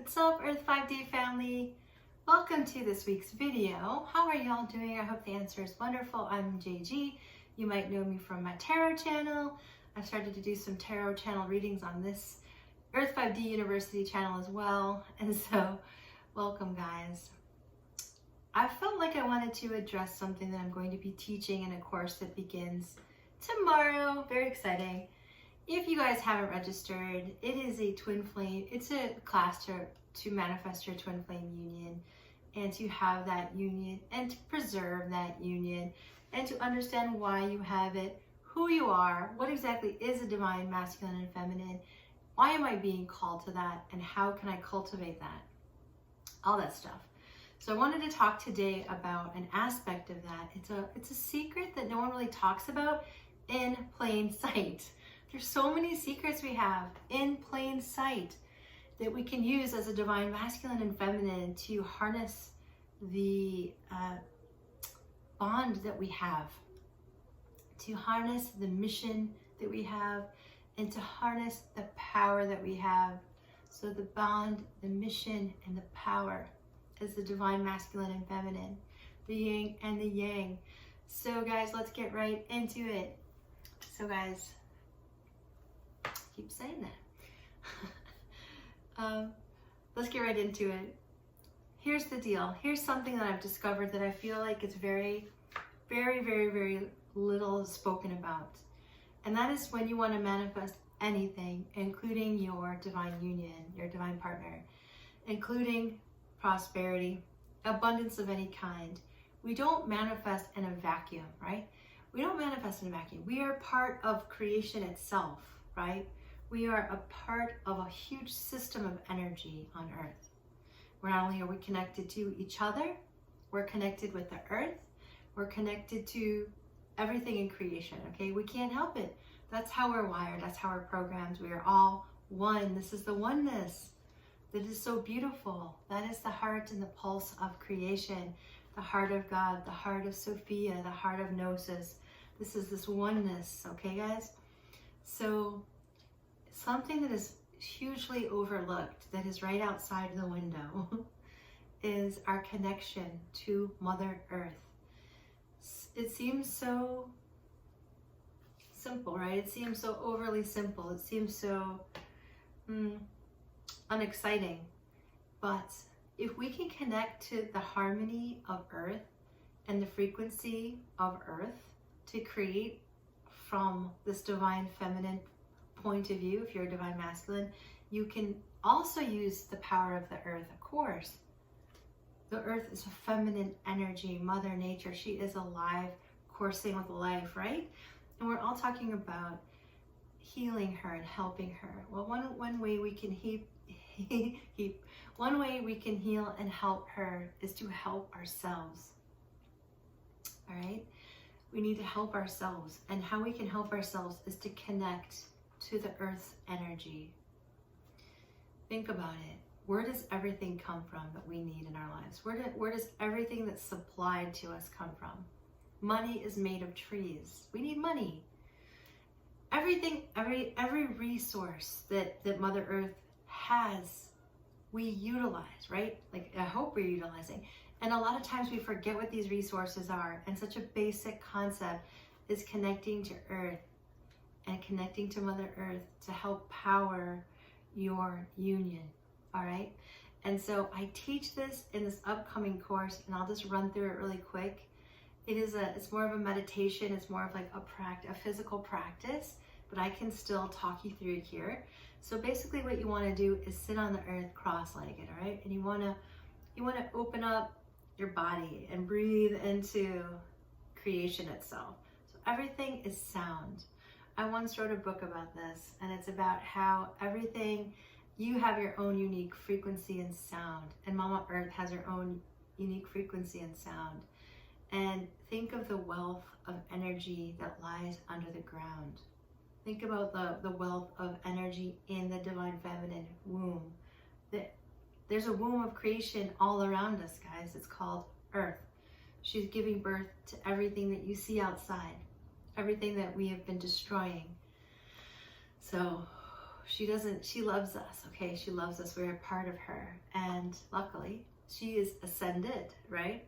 What's up, Earth 5D family? Welcome to this week's video. How are y'all doing? I hope the answer is wonderful. I'm JG. You might know me from my tarot channel. I've started to do some tarot channel readings on this Earth 5D University channel as well. And so, welcome guys. I felt like I wanted to address something that I'm going to be teaching in a course that begins tomorrow. Very exciting. If you guys haven't registered, it is a twin flame. It's a class to manifest your twin flame union and to have that union and to preserve that union and to understand why you have it, who you are, what exactly is a divine masculine and feminine, why am I being called to that, and how can I cultivate that, all that stuff. So I wanted to talk today about an aspect of that. It's a secret that no one really talks about in plain sight. There's so many secrets we have in plain sight that we can use as a divine masculine and feminine to harness the bond that we have, to harness the mission that we have, and to harness the power that we have. So the bond, the mission, and the power is the divine masculine and feminine, the yin and the yang. So guys, let's get right into it. So guys, keep saying that. Let's get right into it. Here's the deal. Here's something that I've discovered that I feel like it's very, very, very, very little spoken about. And that is when you want to manifest anything, including your divine union, your divine partner, including prosperity, abundance of any kind. We don't manifest in a vacuum, right? We don't manifest in a vacuum. We are part of creation itself, right? We are a part of a huge system of energy on Earth. Where not only are we connected to each other, we're connected with the Earth, we're connected to everything in creation, okay? We can't help it. That's how we're wired, that's how we're programmed. We are all one. This is the oneness that is so beautiful. That is the heart and the pulse of creation, the heart of God, the heart of Sophia, the heart of Gnosis. This is this oneness, okay guys? So something that is hugely overlooked, that is right outside the window, is our connection to Mother Earth. It seems so simple, right? It seems so overly simple. It seems so unexciting. But if we can connect to the harmony of Earth and the frequency of Earth to create from this divine feminine point of view, if you're a divine masculine, you can also use the power of the Earth, of course. The Earth is a feminine energy, Mother Nature. She is alive, coursing with life, right? And we're all talking about healing her and helping her. Well, one way we can one way we can heal and help her is to help ourselves. All right? We need to help ourselves. And how we can help ourselves is to connect to the Earth's energy. Think about it. Where does everything come from that we need in our lives? Where does everything that's supplied to us come from? Money is made of trees. We need money. Everything, every resource that Mother Earth has, we utilize, right? Like, I hope we're utilizing. And a lot of times we forget what these resources are. And such a basic concept is connecting to Earth and connecting to Mother Earth to help power your union, all right? And so I teach this in this upcoming course, and I'll just run through it really quick. It's more of a meditation, it's more of like a physical practice, but I can still talk you through it here. So basically what you wanna do is sit on the earth cross-legged, all right? And you wanna open up your body and breathe into creation itself. So everything is sound. I once wrote a book about this, and it's about how everything, you have your own unique frequency and sound, and Mama Earth has her own unique frequency and sound. And think of the wealth of energy that lies under the ground. Think about the wealth of energy in the divine feminine womb. There's a womb of creation all around us, guys. It's called Earth. She's giving birth to everything that you see outside, everything that we have been destroying. So she loves us, okay? She loves us. We're a part of her. And luckily, she is ascended, right?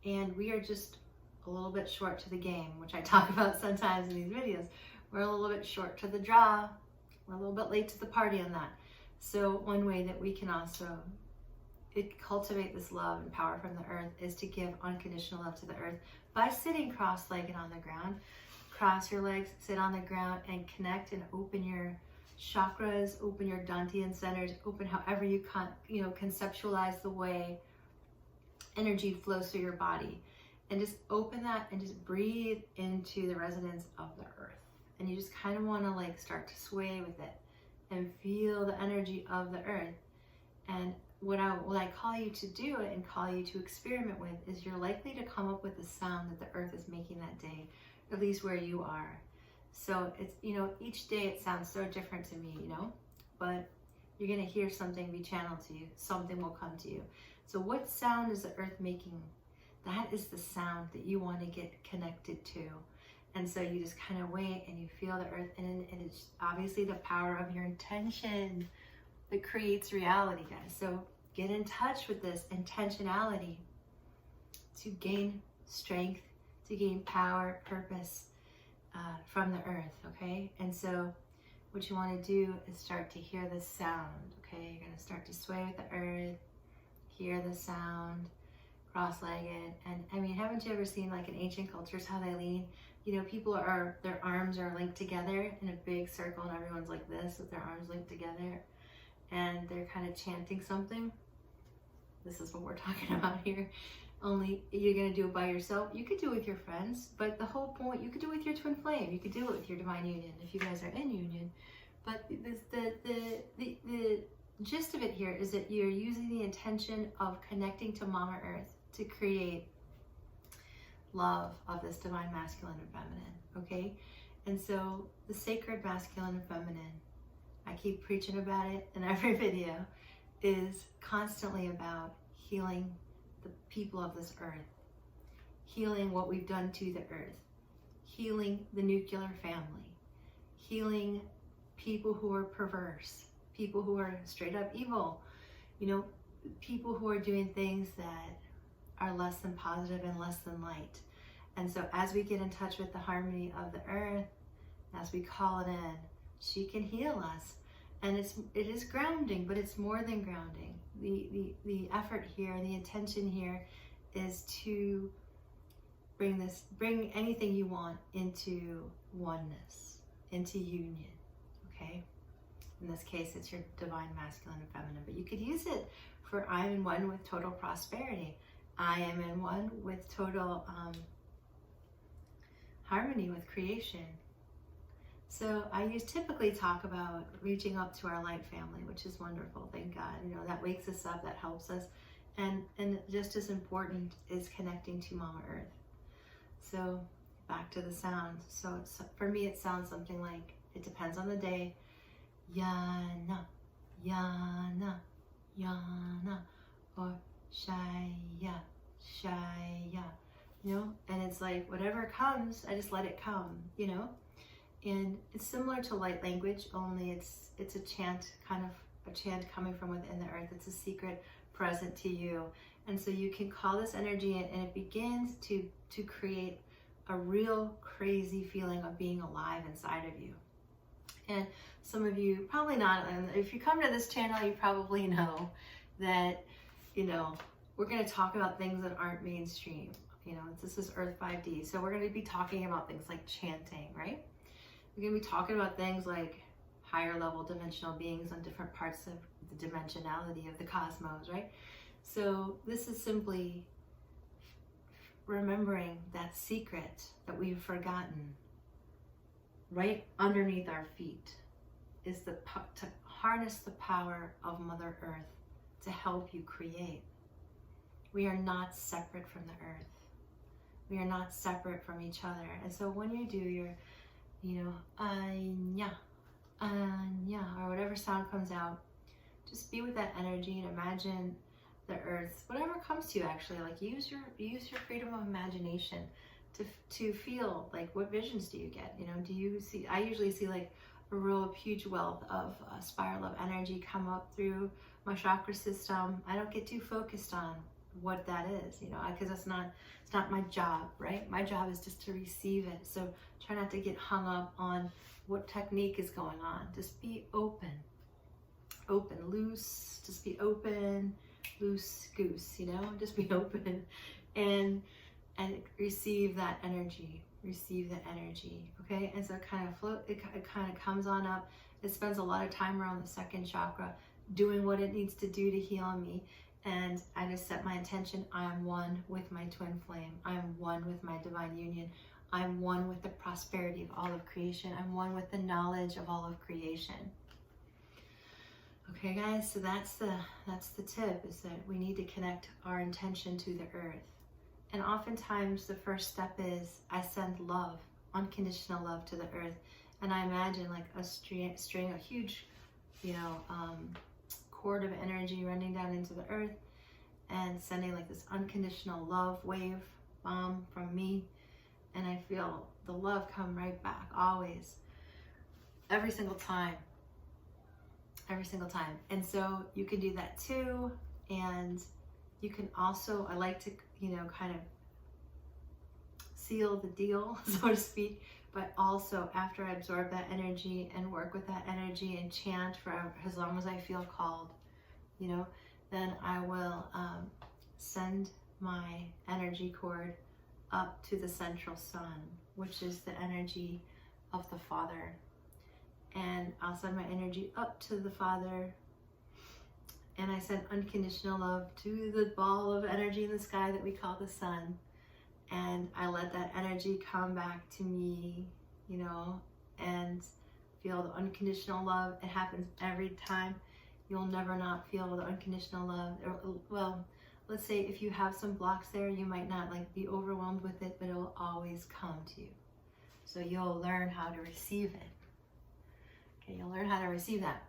And we are just a little bit short to the game, which I talk about sometimes in these videos. We're a little bit short to the draw. We're a little bit late to the party on that. So one way that we can also cultivate this love and power from the earth is to give unconditional love to the earth by sitting cross-legged on the ground. Cross your legs, sit on the ground, and connect and open your chakras, open your Dantian centers, open however you conceptualize the way energy flows through your body. And just open that and just breathe into the resonance of the earth. And you just kind of want to like start to sway with it and feel the energy of the earth. And what I call you to do it and call you to experiment with is you're likely to come up with the sound that the earth is making that day, at least where you are. So it's, each day it sounds so different to me, but you're going to hear something be channeled to you. Something will come to you. So what sound is the earth making? That is the sound that you want to get connected to. And so you just kind of wait and you feel the earth, and it's obviously the power of your intention that creates reality, guys. So get in touch with this intentionality to gain strength, to gain power, purpose from the earth, okay? And so what you want to do is start to hear the sound, okay? You're going to start to sway with the earth, hear the sound, cross-legged. And I mean, haven't you ever seen like in ancient cultures how they lean? People their arms are linked together in a big circle, and everyone's like this with their arms linked together, and they're kind of chanting something. This is what we're talking about here. Only you're going to do it by yourself. You could do it with your friends, but the whole point, you could do it with your twin flame. You could do it with your divine union if you guys are in union. But the gist of it here is that you're using the intention of connecting to Mama Earth to create love of this divine masculine and feminine, okay? And so the sacred masculine and feminine, I keep preaching about it in every video, is constantly about healing the people of this earth, healing what we've done to the earth, healing the nuclear family, healing people who are perverse, people who are straight up evil, people who are doing things that are less than positive and less than light. And so as we get in touch with the harmony of the earth, as we call it in, she can heal us. And it is grounding, but it's more than grounding. The effort here, the intention here is to bring anything you want into oneness, into union, okay? In this case, it's your divine masculine and feminine, but you could use it for I'm in one with total prosperity. I am in one with total harmony with creation. So I typically talk about reaching up to our light family, which is wonderful, thank God. That wakes us up, that helps us. And just as important is connecting to Mama Earth. So back to the sound. So for me, it sounds something like, it depends on the day. Yana, yana, yana, or shaya, shaya, and it's like whatever comes, I just let it come, and it's similar to light language, only it's a chant, kind of a chant coming from within the earth. It's a secret present to you, and so you can call this energy in, and it begins to create a real crazy feeling of being alive inside of you. And some of you probably not, and if you come to this channel, you probably know that we're going to talk about things that aren't mainstream. This is Earth 5D, so we're going to be talking about things like chanting, right? We're going to be talking about things like higher level dimensional beings on different parts of the dimensionality of the cosmos, right? So this is simply remembering that secret that we've forgotten. Right underneath our feet is to harness the power of Mother Earth to help you create. We are not separate from the earth. We are not separate from each other. And so when you do your, anya, anya, or whatever sound comes out, just be with that energy and imagine the earth, whatever comes to you actually, like use your freedom of imagination to feel, like, what visions do you get? Do you see, I usually see like a real huge wealth of spiral of energy come up through my chakra system. I don't get too focused on what that is, you know, because it's not my job, right? My job is just to receive it. So try not to get hung up on what technique is going on. Just be open, loose, just be open, loose goose, you know, just be open and receive that energy, okay? And so it kind of comes on up. It spends a lot of time around the second chakra doing what it needs to do to heal me. And I just set my intention. I am one with my twin flame. I am one with my divine union. I'm one with the prosperity of all of creation. I'm one with the knowledge of all of creation. Okay, guys, so that's the tip, is that we need to connect our intention to the earth. And oftentimes the first step is I send love, unconditional love to the earth. And I imagine like a string, a huge, you know, cord of energy running down into the earth and sending like this unconditional love wave bomb from me. And I feel the love come right back, always, every single time. And so you can do that too. And you can also, I like to, you know, kind of seal the deal, so to speak, but also after I absorb that energy and work with that energy and chant for as long as I feel called, you know, then I will send my energy cord up to the central sun, which is the energy of the Father. And I'll send my energy up to the Father, and I send unconditional love to the ball of energy in the sky that we call the sun. And I let that energy come back to me, you know, and feel the unconditional love. It happens every time. You'll never not feel the unconditional love. Well, let's say if you have some blocks there, you might not like be overwhelmed with it, but it will always come to you. So you'll learn how to receive it. Okay, you'll learn how to receive that.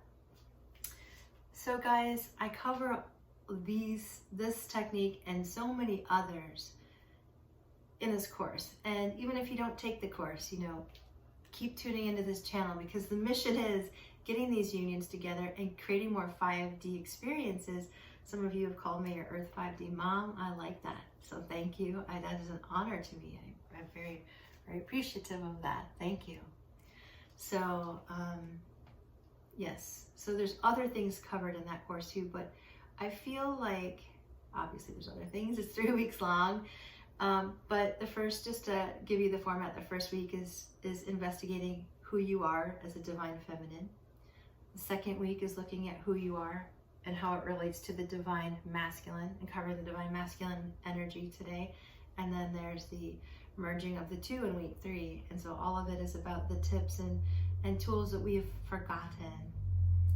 So guys, I cover this technique and so many others in this course. And even if you don't take the course, you know, keep tuning into this channel, because the mission is getting these unions together and creating more 5D experiences. Some of you have called me your Earth 5D mom. I like that. So thank you. That is an honor to me. I'm very, very appreciative of that. Thank you. So, yes. So there's other things covered in that course too, but I feel like, obviously there's other things. It's 3 weeks long. But the first, just to give you the format, the first week is investigating who you are as a divine feminine. The second week is looking at who you are and how it relates to the divine masculine, and cover the divine masculine energy today. And then there's the merging of the two in week 3. And so all of it is about the tips and tools that we've forgotten,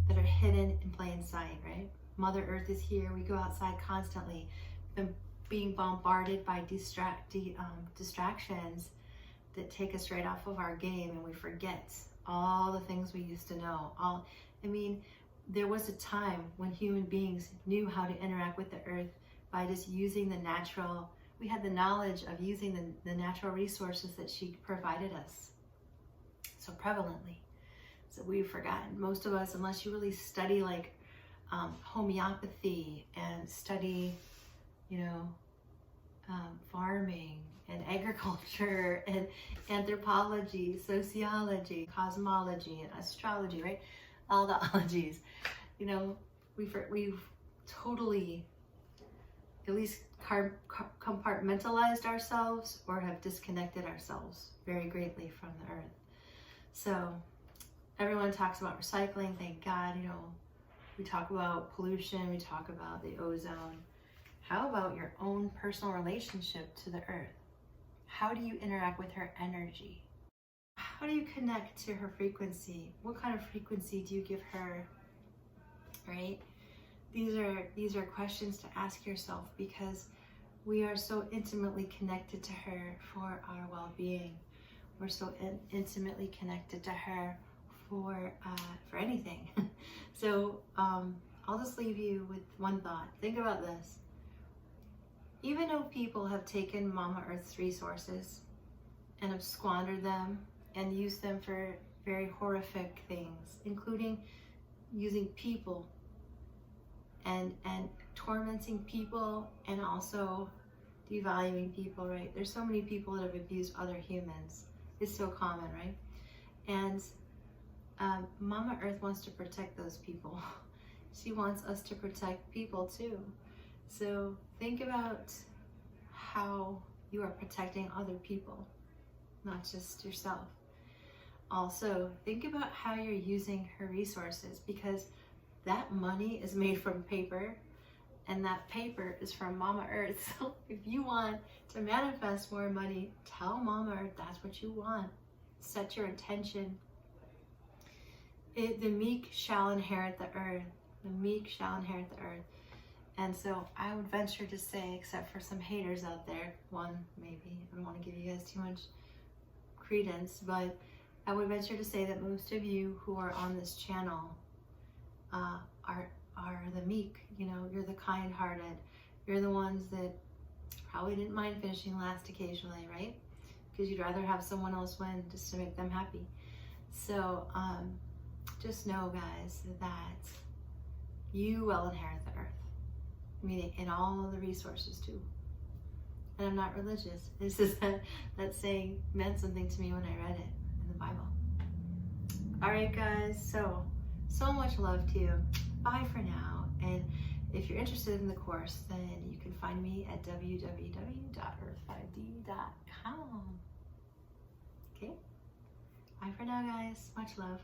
that are hidden in plain sight, right? Mother Earth is here. We go outside constantly. We've been being bombarded by distractions that take us right off of our game, and we forget all the things we used to know. I mean, there was a time when human beings knew how to interact with the earth by just using the natural, we had the knowledge of using the natural resources that she provided us so prevalently. So we've forgotten, most of us, unless you really study like homeopathy and study, you know, farming and agriculture and anthropology, sociology, cosmology, and astrology, right? All the ologies. You know, we've totally at least compartmentalized ourselves, or have disconnected ourselves very greatly from the earth. So everyone talks about recycling, thank God. You know, we talk about pollution, we talk about the ozone. How about your own personal relationship to the earth? How do you interact with her energy? How do you connect to her frequency? What kind of frequency do you give her, right? These are questions to ask yourself, because we are so intimately connected to her for our well-being. We're so intimately connected to her for anything. So I'll just leave you with one thought. Think about this. Even though people have taken Mama Earth's resources and have squandered them and used them for very horrific things, including using people and tormenting people, and also devaluing people, right? There's so many people that have abused other humans. It's so common, right? And Mama Earth wants to protect those people. She wants us to protect people too. So think about how you are protecting other people, not just yourself. Also, think about how you're using her resources, because that money is made from paper, and that paper is from Mama Earth. So if you want to manifest more money, tell Mama Earth that's what you want. Set your intention. The meek shall inherit the earth. The meek shall inherit the earth. And so I would venture to say, except for some haters out there, one maybe, I don't want to give you guys too much credence, but I would venture to say that most of you who are on this channel are the meek. You know, you're the kind-hearted. You're the ones that probably didn't mind finishing last occasionally, right? Because you'd rather have someone else win just to make them happy. So just know, guys, that you will inherit the earth, meaning in all of the resources too. And I'm not religious. It's just that saying meant something to me when I read it in the Bible. All right, guys, so much love to you. Bye for now. And if you're interested in the course, then you can find me at www.earth5d.com. Okay? Bye for now, guys. Much love.